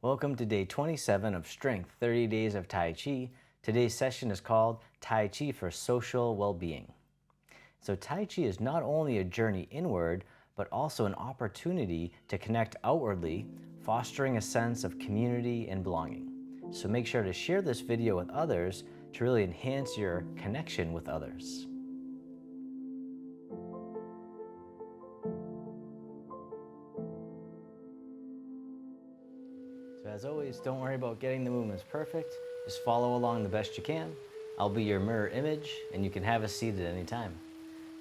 Welcome to day 27 of Strength 30 Days of Tai Chi. Today's session is called Tai Chi for Social Well-Being. So Tai Chi is not only a journey inward, but also an opportunity to connect outwardly, fostering a sense of community and belonging. So make sure to share this video with others to really enhance your connection with others. So as always, don't worry about getting the movements perfect. Just follow along the best you can. I'll be your mirror image, and you can have a seat at any time.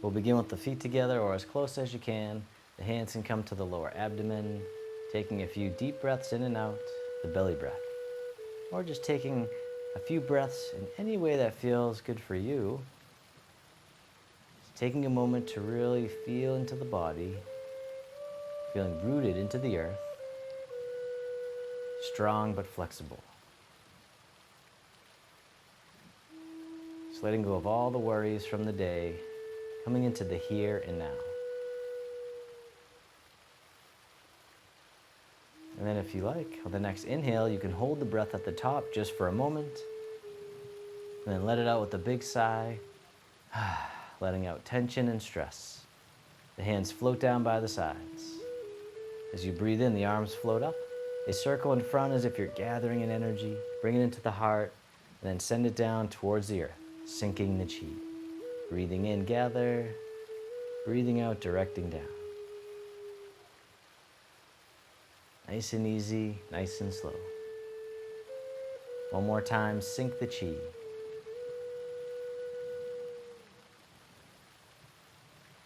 We'll begin with the feet together or as close as you can. The hands can come to the lower abdomen, taking a few deep breaths in and out, the belly breath. Or just taking a few breaths in any way that feels good for you. Just taking a moment to really feel into the body, feeling rooted into the earth, strong but flexible. Just letting go of all the worries from the day, coming into the here and now. And then if you like, on the next inhale, you can hold the breath at the top just for a moment, and then let it out with a big sigh, letting out tension and stress. The hands float down by the sides. As you breathe in, the arms float up. They circle in front as if you're gathering in energy, bring it into the heart, and then send it down towards the earth, sinking the chi. Breathing in, gather. Breathing out, directing down. Nice and easy, nice and slow. One more time, sink the chi.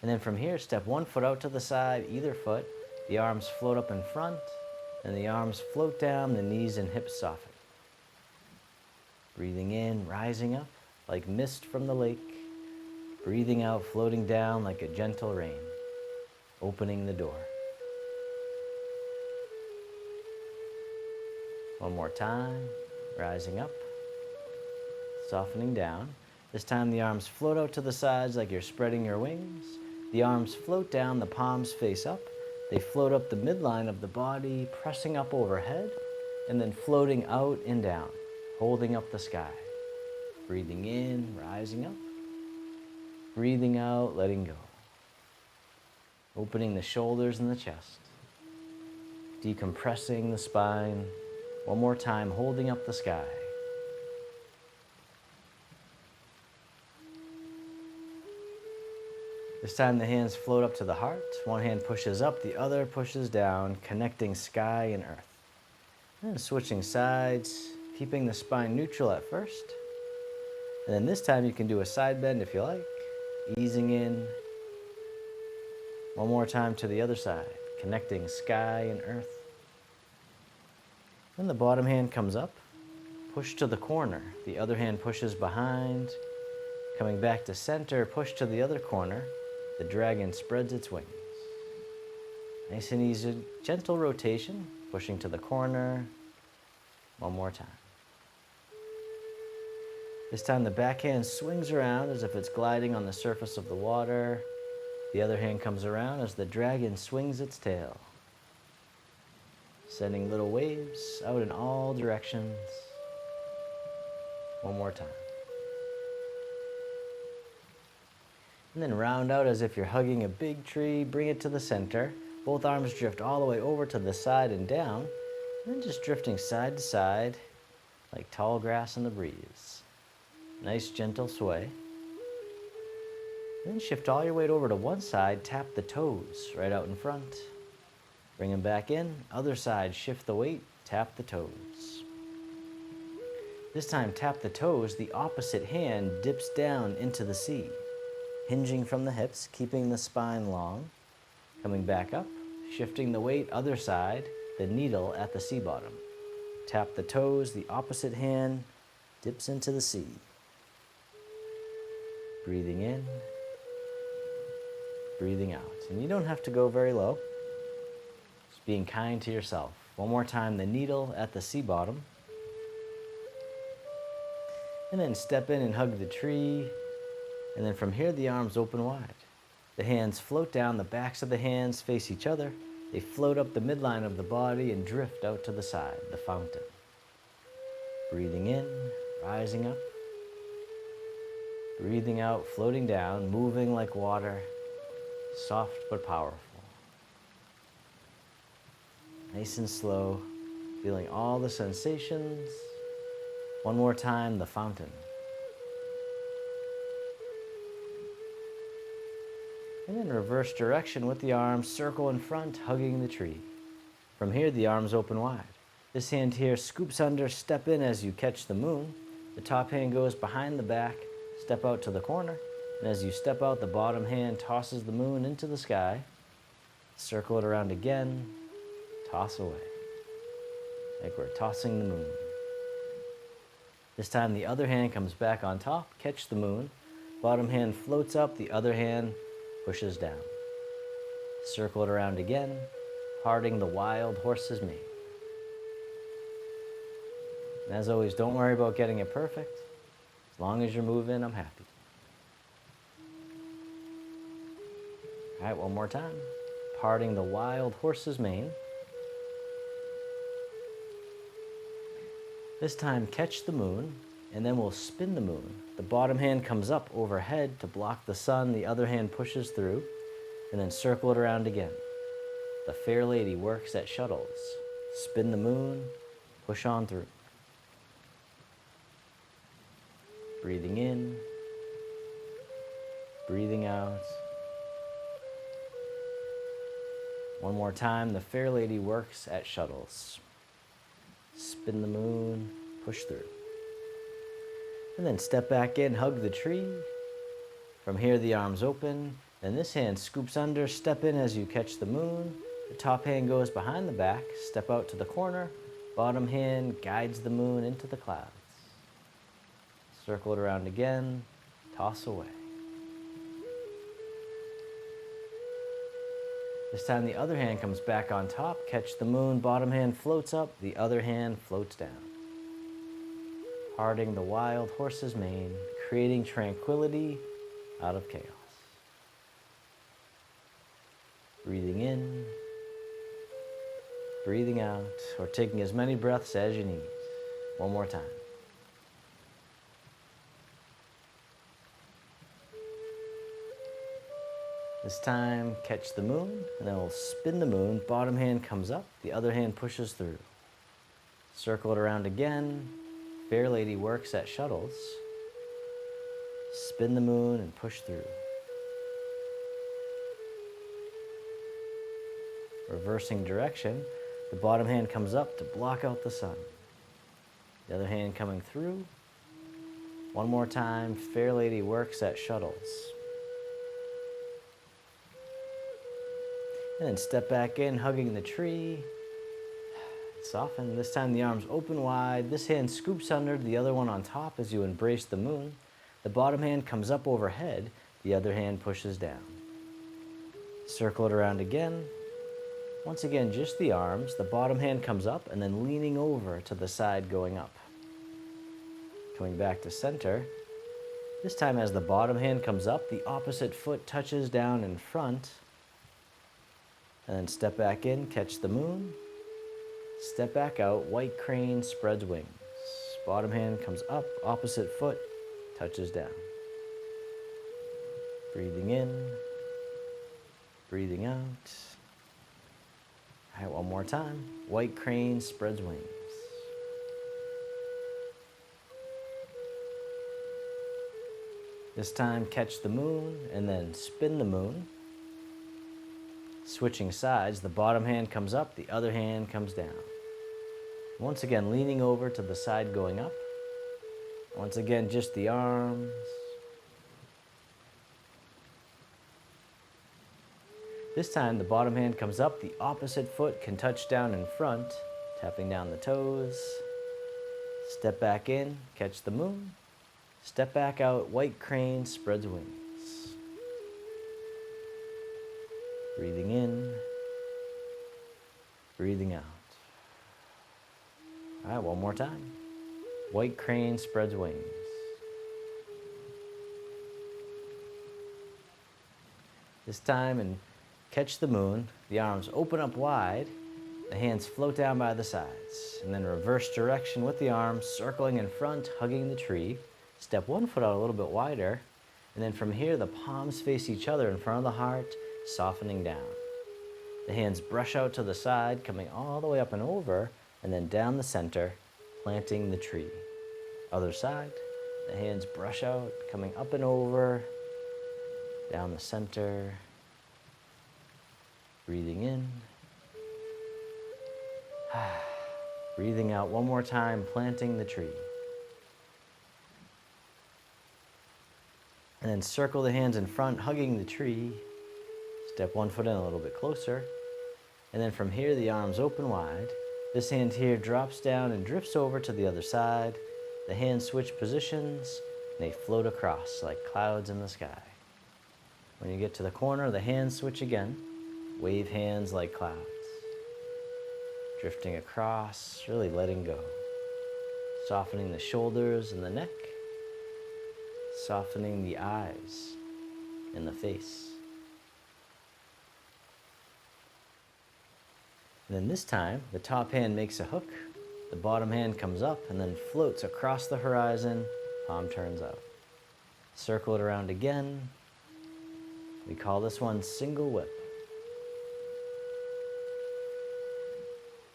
And then from here, step one foot out to the side, either foot. The arms float up in front, and the arms float down, the knees and hips soften. Breathing in, rising up like mist from the lake. Breathing out, floating down like a gentle rain, opening the door. One more time, rising up, softening down. This time the arms float out to the sides like you're spreading your wings. The arms float down, the palms face up. They float up the midline of the body, pressing up overhead, and then floating out and down, holding up the sky. Breathing in, rising up. Breathing out, letting go. Opening the shoulders and the chest. Decompressing the spine. One more time, holding up the sky. This time the hands float up to the heart. One hand pushes up, the other pushes down, connecting sky and earth. And switching sides, keeping the spine neutral at first. And then this time you can do a side bend if you like. Easing in. One more time to the other side, connecting sky and earth. Then the bottom hand comes up, push to the corner. The other hand pushes behind. Coming back to center, push to the other corner. The dragon spreads its wings. Nice and easy, gentle rotation, pushing to the corner. One more time. This time the back hand swings around as if it's gliding on the surface of the water. The other hand comes around as the dragon swings its tail, sending little waves out in all directions. One more time. And then round out as if you're hugging a big tree, bring it to the center. Both arms drift all the way over to the side and down, and then just drifting side to side like tall grass in the breeze. Nice gentle sway. Then shift all your weight over to one side, tap the toes right out in front. Bring them back in, other side, shift the weight, tap the toes. This time tap the toes, the opposite hand dips down into the sea. Hinging from the hips, keeping the spine long. Coming back up, shifting the weight, other side, the needle at the sea bottom. Tap the toes, the opposite hand dips into the sea. Breathing in, breathing out. And you don't have to go very low. Just being kind to yourself. One more time, the needle at the sea bottom. And then step in and hug the tree. And then from here, the arms open wide. The hands float down, the backs of the hands face each other. They float up the midline of the body and drift out to the side, the fountain. Breathing in, rising up. Breathing out, floating down, moving like water, soft but powerful. Nice and slow, feeling all the sensations. One more time, the fountain. And in reverse direction with the arms, circle in front, hugging the tree. From here, the arms open wide. This hand here scoops under, step in as you catch the moon. The top hand goes behind the back, step out to the corner. And as you step out, the bottom hand tosses the moon into the sky. Circle it around again, toss away. Like we're tossing the moon. This time the other hand comes back on top, catch the moon. Bottom hand floats up, the other hand pushes down. Circle it around again, parting the wild horse's mane. And as always, don't worry about getting it perfect. As long as you're moving, I'm happy. All right, one more time. Parting the wild horse's mane. This time, catch the moon, and then we'll spin the moon. The bottom hand comes up overhead to block the sun, the other hand pushes through, and then circle it around again. The fair lady works at shuttles. Spin the moon, push on through. Breathing in, breathing out. One more time, the fair lady works at shuttles. Spin the moon, push through. And then step back in, hug the tree. From here, the arms open. Then this hand scoops under, step in as you catch the moon. The top hand goes behind the back, step out to the corner. Bottom hand guides the moon into the clouds. Circle it around again, toss away. This time the other hand comes back on top, catch the moon, bottom hand floats up, the other hand floats down. Parting the wild horse's mane, creating tranquility out of chaos. Breathing in, breathing out, or taking as many breaths as you need. One more time. This time, catch the moon, and then we'll spin the moon. Bottom hand comes up, the other hand pushes through. Circle it around again. Fair lady works at shuttles. Spin the moon and push through. Reversing direction, the bottom hand comes up to block out the sun. The other hand coming through. One more time, fair lady works at shuttles. And then step back in, hugging the tree. Soften. This time the arms open wide. This hand scoops under, the other one on top as you embrace the moon. The bottom hand comes up overhead, the other hand pushes down. Circle it around again. Once again, just the arms. The bottom hand comes up and then leaning over to the side going up. Coming back to center. This time as the bottom hand comes up, the opposite foot touches down in front. And then step back in, catch the moon. Step back out, white crane spreads wings. Bottom hand comes up, opposite foot touches down. Breathing in, breathing out. All right, one more time. White crane spreads wings. This time, catch the moon and then spin the moon. Switching sides, the bottom hand comes up, the other hand comes down. Once again, leaning over to the side going up. Once again, just the arms. This time, the bottom hand comes up, the opposite foot can touch down in front, tapping down the toes. Step back in, catch the moon. Step back out, white crane spreads wings. Breathing in, breathing out. All right, one more time. White crane spreads wings. This time in Catch the moon, the arms open up wide, the hands float down by the sides, and then reverse direction with the arms, circling in front, hugging the tree. Step one foot out a little bit wider, and then from here, the palms face each other in front of the heart, softening down. The hands brush out to the side, coming all the way up and over, and then down the center, planting the tree. Other side, the hands brush out, coming up and over, down the center, breathing in. Breathing out one more time, planting the tree. And then circle the hands in front, hugging the tree. Step one foot in a little bit closer. And then from here, the arms open wide. This hand here drops down and drifts over to the other side. The hands switch positions, and they float across like clouds in the sky. When you get to the corner, the hands switch again. Wave hands like clouds. Drifting across, really letting go. Softening the shoulders and the neck. Softening the eyes and the face. And then this time, the top hand makes a hook, the bottom hand comes up and then floats across the horizon, palm turns out. Circle it around again. We call this one single whip.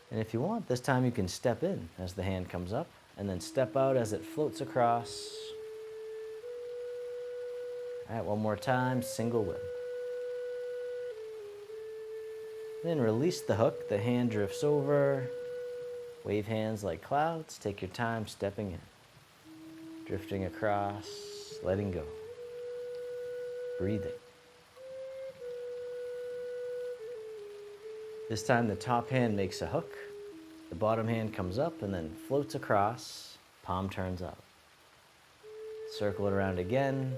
And if you want, this time you can step in as the hand comes up and then step out as it floats across. All right, one more time, single whip. Then release the hook, the hand drifts over. Wave hands like clouds, take your time stepping in. Drifting across, letting go. Breathing. This time the top hand makes a hook, the bottom hand comes up and then floats across, palm turns out. Circle it around again,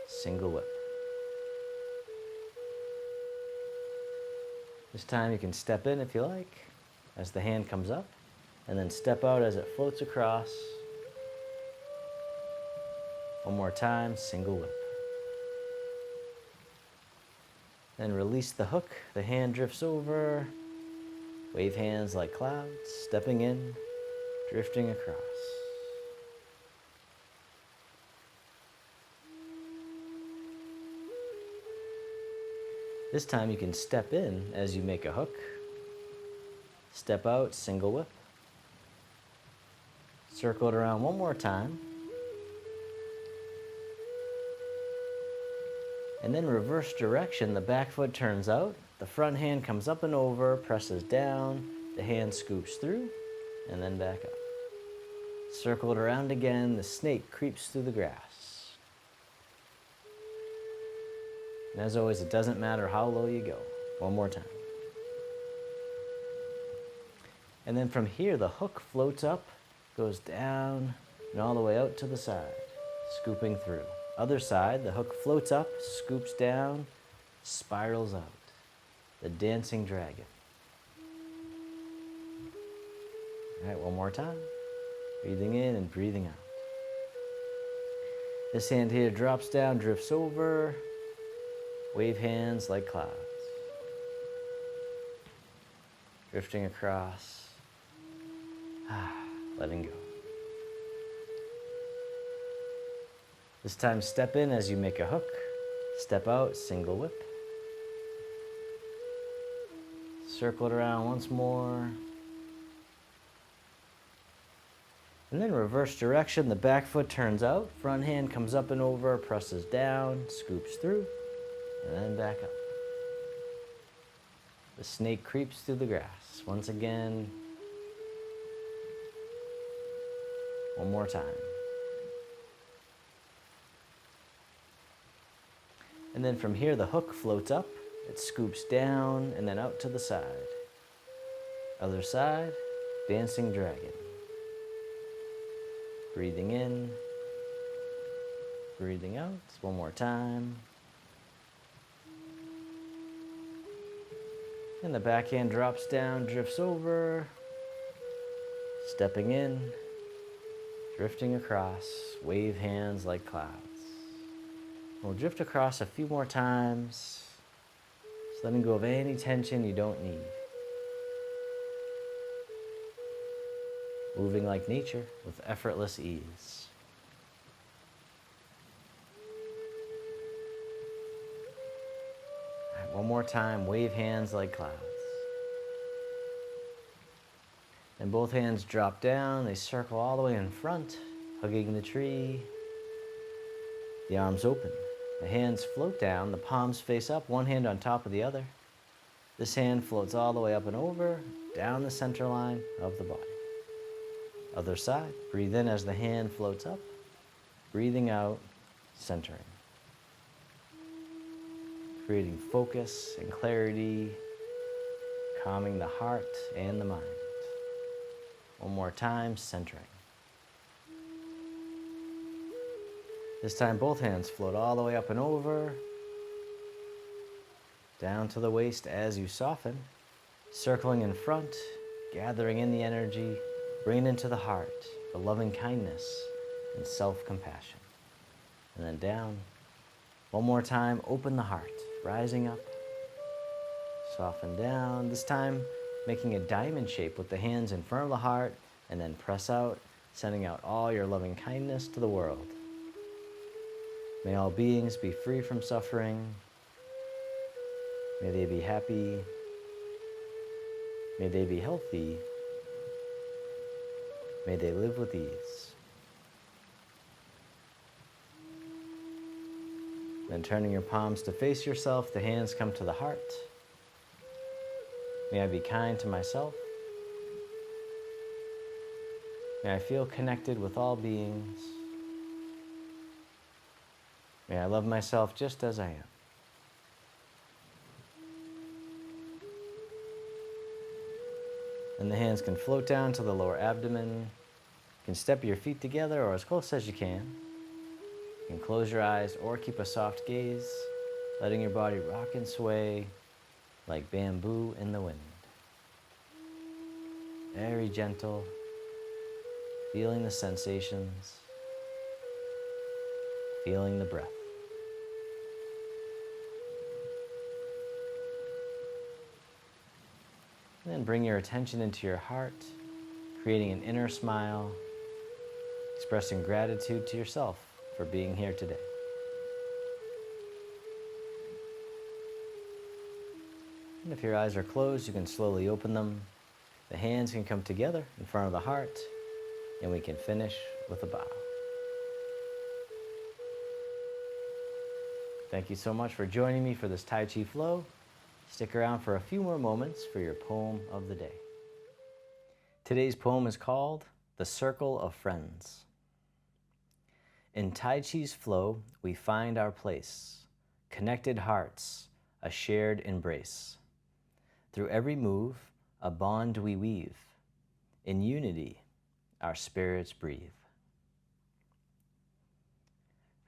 single whip. This time you can step in if you like, as the hand comes up, and then step out as it floats across. One more time, single whip. Then release the hook, the hand drifts over, wave hands like clouds, stepping in, drifting across. This time you can step in as you make a hook, step out, single whip, circle it around one more time, and then reverse direction, the back foot turns out, the front hand comes up and over, presses down, the hand scoops through, and then back up. Circle it around again, the snake creeps through the grass. And as always, it doesn't matter how low you go. One more time. And then from here, the hook floats up, goes down, and all the way out to the side, scooping through. Other side, the hook floats up, scoops down, spirals out. The dancing dragon. All right, one more time. Breathing in and breathing out. This hand here drops down, drifts over. Wave hands like clouds. Drifting across. Letting go. This time step in as you make a hook. Step out, single whip. Circle it around once more. And then reverse direction, the back foot turns out, front hand comes up and over, presses down, scoops through, and then back up. The snake creeps through the grass. Once again. One more time. And then from here, the hook floats up, it scoops down, and then out to the side. Other side, dancing dragon. Breathing in, breathing out. One more time. And the backhand drops down, drifts over, stepping in, drifting across, wave hands like clouds. We'll drift across a few more times, Just letting go of any tension you don't need. Moving like nature with effortless ease. All right, one more time, wave hands like clouds. And both hands drop down, they circle all the way in front, hugging the tree. The arms open, the hands float down, the palms face up, one hand on top of the other. This hand floats all the way up and over, down the center line of the body. Other side, breathe in as the hand floats up, breathing out, centering. Creating focus and clarity, calming the heart and the mind. One more time, centering. This time both hands float all the way up and over, down to the waist as you soften, circling in front, gathering in the energy, bringing into the heart, the loving kindness and self-compassion. And then down. One more time, open the heart, rising up, soften down. This time, making a diamond shape with the hands in front of the heart, and then press out, sending out all your loving kindness to the world. May all beings be free from suffering. May they be happy. May they be healthy. May they live with ease. Then turning your palms to face yourself, the hands come to the heart. May I be kind to myself. May I feel connected with all beings. May I love myself just as I am. And the hands can float down to the lower abdomen. You can step your feet together or as close as you can. You can close your eyes or keep a soft gaze, letting your body rock and sway like bamboo in the wind. Very gentle, feeling the sensations, feeling the breath. And then bring your attention into your heart, creating an inner smile, expressing gratitude to yourself for being here today. And if your eyes are closed, you can slowly open them. The hands can come together in front of the heart, and we can finish with a bow. Thank you so much for joining me for this Tai Chi Flow. Stick around for a few more moments for your poem of the day. Today's poem is called The Circle of Friends. In Tai Chi's flow, we find our place, connected hearts, a shared embrace. Through every move, a bond we weave. In unity, our spirits breathe.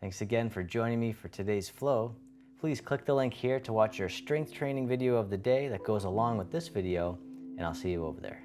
Thanks again for joining me for today's flow. Please click the link here to watch your strength training video of the day that goes along with this video, and I'll see you over there.